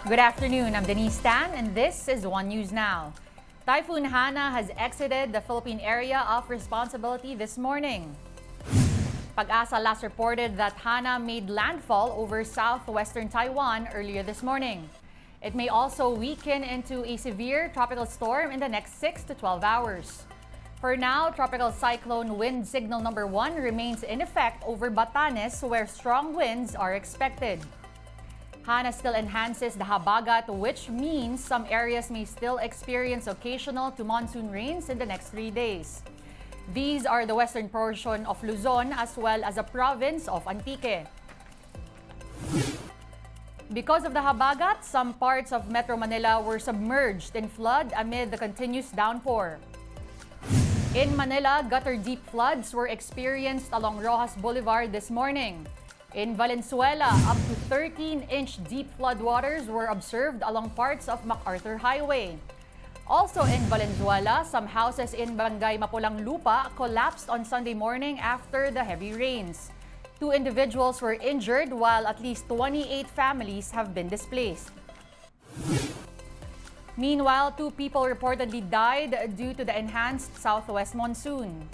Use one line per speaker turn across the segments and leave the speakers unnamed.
Good afternoon, I'm Denise Tan and this is One News Now. Typhoon Hana has exited the Philippine area of responsibility this morning. Pag-asa last reported that Hana made landfall over southwestern Taiwan earlier this morning. It may also weaken into a severe tropical storm in the next 6 to 12 hours. For now, tropical cyclone wind signal number 1 remains in effect over Batanes where strong winds are expected. Hana still enhances the habagat, which means some areas may still experience occasional to monsoon rains in the next 3 days. These are the western portion of Luzon as well as the province of Antique. Because of the habagat, some parts of Metro Manila were submerged in flood amid the continuous downpour. In Manila, gutter-deep floods were experienced along Rojas Boulevard this morning. In Valenzuela, up to 13-inch deep floodwaters were observed along parts of MacArthur Highway. Also in Valenzuela, some houses in Barangay Mapulang Lupa collapsed on Sunday morning after the heavy rains. 2 individuals were injured while at least 28 families have been displaced. Meanwhile, 2 people reportedly died due to the enhanced southwest monsoon.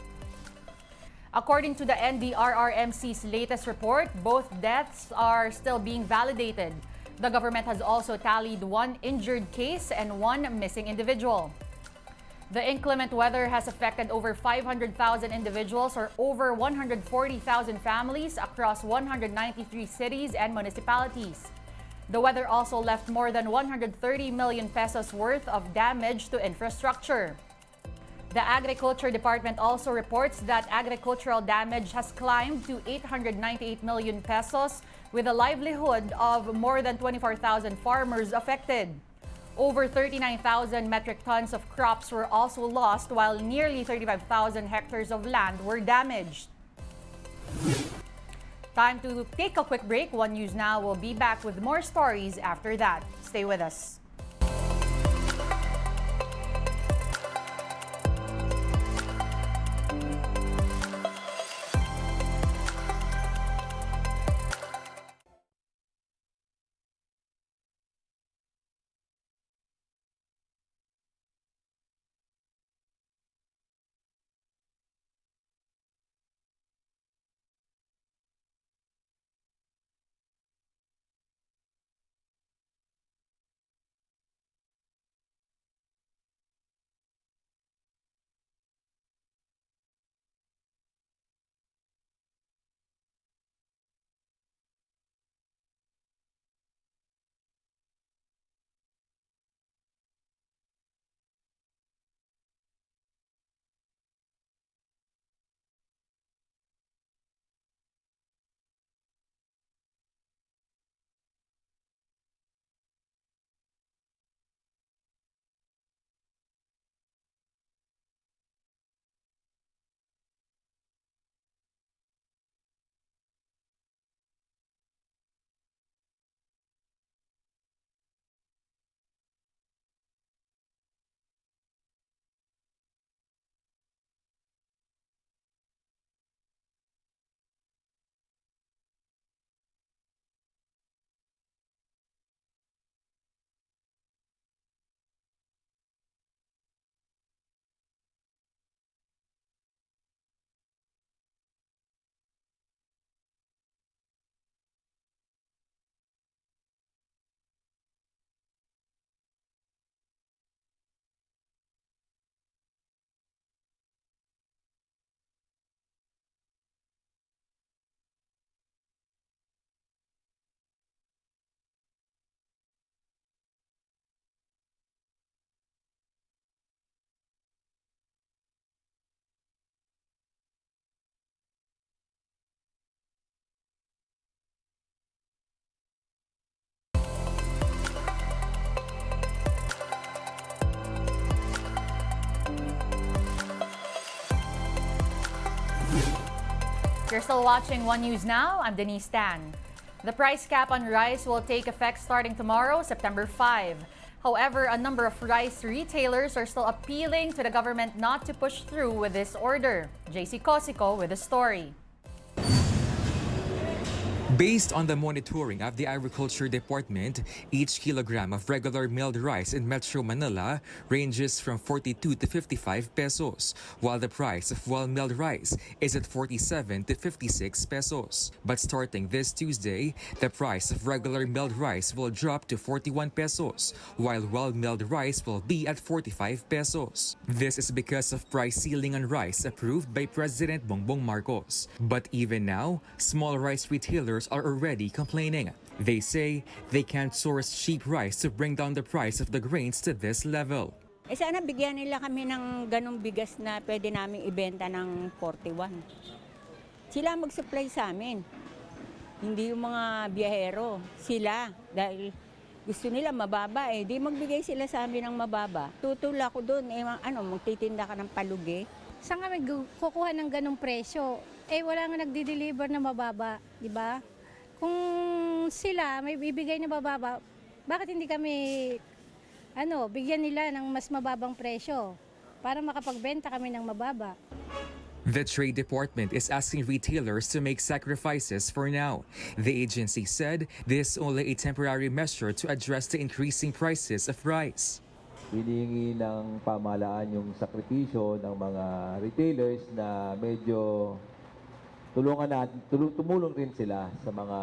According to the NDRRMC's latest report, both deaths are still being validated. The government has also tallied 1 injured case and 1 missing individual. The inclement weather has affected over 500,000 individuals or over 140,000 families across 193 cities and municipalities. The weather also left more than 130 million pesos worth of damage to infrastructure. The Agriculture Department also reports that agricultural damage has climbed to 898 million pesos with the livelihood of more than 24,000 farmers affected. Over 39,000 metric tons of crops were also lost while nearly 35,000 hectares of land were damaged. Time to take a quick break. One News Now will be back with more stories after that. Stay with us. You're still watching One News Now. I'm Denise Tan. The price cap on rice will take effect starting tomorrow, September 5. However, a number of rice retailers are still appealing to the government not to push through with this order. JC Cosico with the story.
Based on the monitoring of the Agriculture Department, each kilogram of regular milled rice in Metro Manila ranges from 42 to 55 pesos, while the price of well-milled rice is at 47 to 56 pesos. But starting this Tuesday, the price of regular milled rice will drop to 41 pesos, while well-milled rice will be at 45 pesos. This is because of price ceiling on rice approved by President Bongbong Marcos. But even now, small rice retailers are already complaining. They say they can't source cheap rice to bring down the price of the grains to this level.
Sana bigyan nila kami ng ganong bigas na pwede namin ibenta ng 41. Sila mag-supply sa amin. Hindi yung mga biyahero. Sila. Dahil gusto nila mababa di magbigay sila sa amin ng mababa. Tutula ko doon, magtitinda ka ng palugi.
Saan kami kukuha ng ganong presyo? Wala nga nagdi-deliver na mababa, di ba? Kung sila may bibigay na mababa, bakit hindi kami bigyan nila ng mas mababang presyo para makapagbenta kami ng mababa?
The Trade Department is asking retailers to make sacrifices for now. The agency said this is only a temporary measure to address the increasing prices of rice.
Hinihingi ng pamahalaan yung sakripisyo ng mga retailers na medyo tumulong rin sila sa mga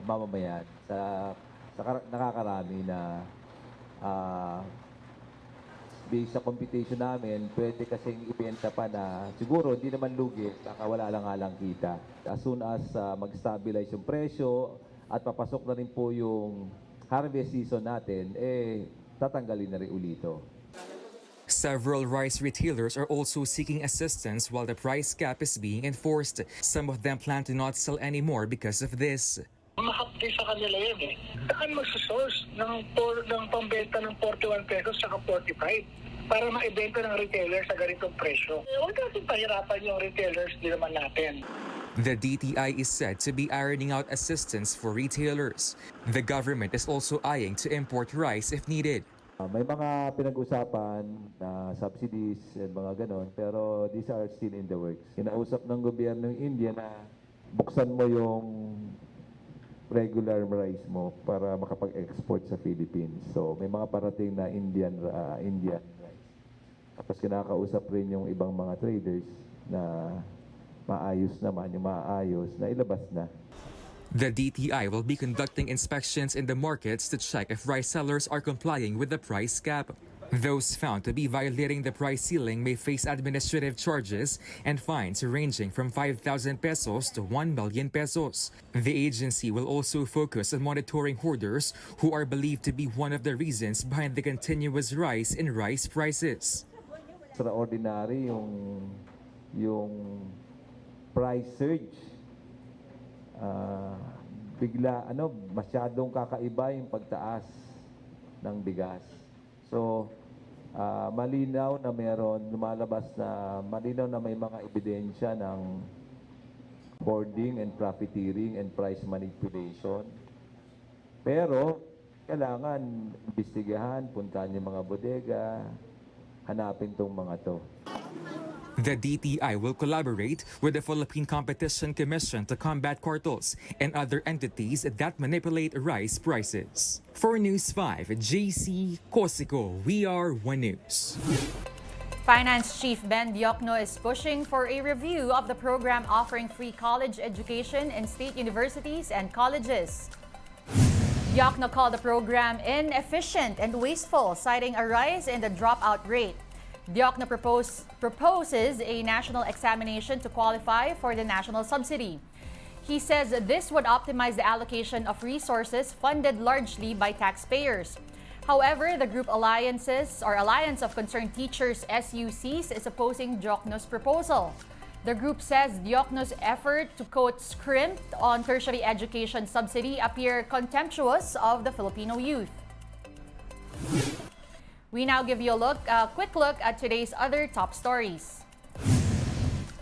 mamamayan, sa nakakarami na based sa computation namin, pwede kasing ibenta pa na siguro hindi naman lugi, saka wala lang kita. As soon as mag-stabilize yung presyo at papasok na rin po yung harvest season natin, tatanggalin na rin ulito.
Several rice retailers are also seeking assistance while the price cap is being enforced. Some of them plan to not sell anymore because of this.
Mahapdi sa kanila yun Saan magsusource ng pambenta ng 41 pesos saka 45 para maibenta ng retailer sa ganitong presyo. Huwag natin pahirapan yung retailers, di naman natin.
The DTI is said to be ironing out assistance for retailers. The government is also eyeing to import rice if needed.
May mga pinag-usapan na subsidies and mga ganon, pero these are still in the works. Kinausap ng gobyerno ng India na buksan mo yung regular rice mo para makapag-export sa Philippines. So may mga parating na Indian rice. Tapos kinakausap rin yung ibang mga traders na maayos na ilabas na.
The DTI will be conducting inspections in the markets to check if rice sellers are complying with the price cap. Those found to be violating the price ceiling may face administrative charges and fines ranging from 5,000 pesos to 1 million pesos. The agency will also focus on monitoring hoarders who are believed to be one of the reasons behind the continuous rise in rice prices.
Extraordinary yung price surge. Masyadong kakaiba yung pagtaas ng bigas. So, malinaw na lumalabas na malinaw na may mga ebidensya ng hoarding and profiteering and price manipulation. Pero, kailangan imbestigahan, puntahan yung mga bodega, hanapin tong mga to.
The DTI will collaborate with the Philippine Competition Commission to combat cartels and other entities that manipulate rice prices. For News 5, JC Cosico, we are One News.
Finance Chief Ben Diokno is pushing for a review of the program offering free college education in state universities and colleges. Diokno called the program inefficient and wasteful, citing a rise in the dropout rate. Diokno proposes a national examination to qualify for the national subsidy. He says this would optimize the allocation of resources funded largely by taxpayers. However, the group Alliance of Concerned Teachers, SUCs, is opposing Diokno's proposal. The group says Diokno's effort to quote scrimp on tertiary education subsidy appear contemptuous of the Filipino youth. We now give you a quick look at today's other top stories.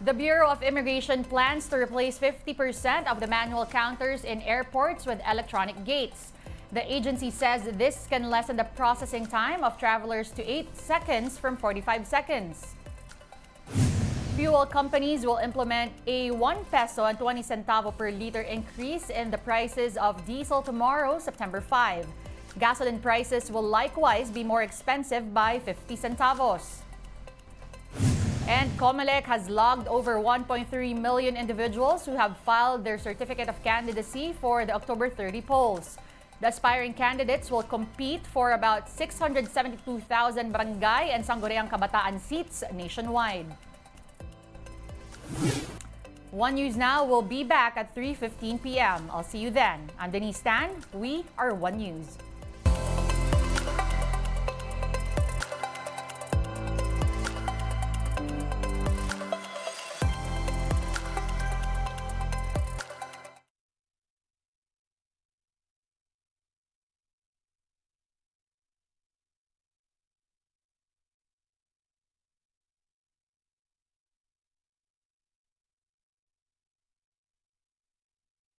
The Bureau of Immigration plans to replace 50% of the manual counters in airports with electronic gates. The agency says this can lessen the processing time of travelers to 8 seconds from 45 seconds. fuel companies will implement a 1 peso and 20 centavo per liter increase in the prices of diesel tomorrow, September 5. Gasoline prices will likewise be more expensive by 50 centavos. And COMELEC has logged over 1.3 million individuals who have filed their certificate of candidacy for the October 30 polls. The aspiring candidates will compete for about 672,000 barangay and Sangguniang Kabataan seats nationwide. One News Now will be back at 3:15 p.m. I'll see you then. I'm Denise Tan. We are One News.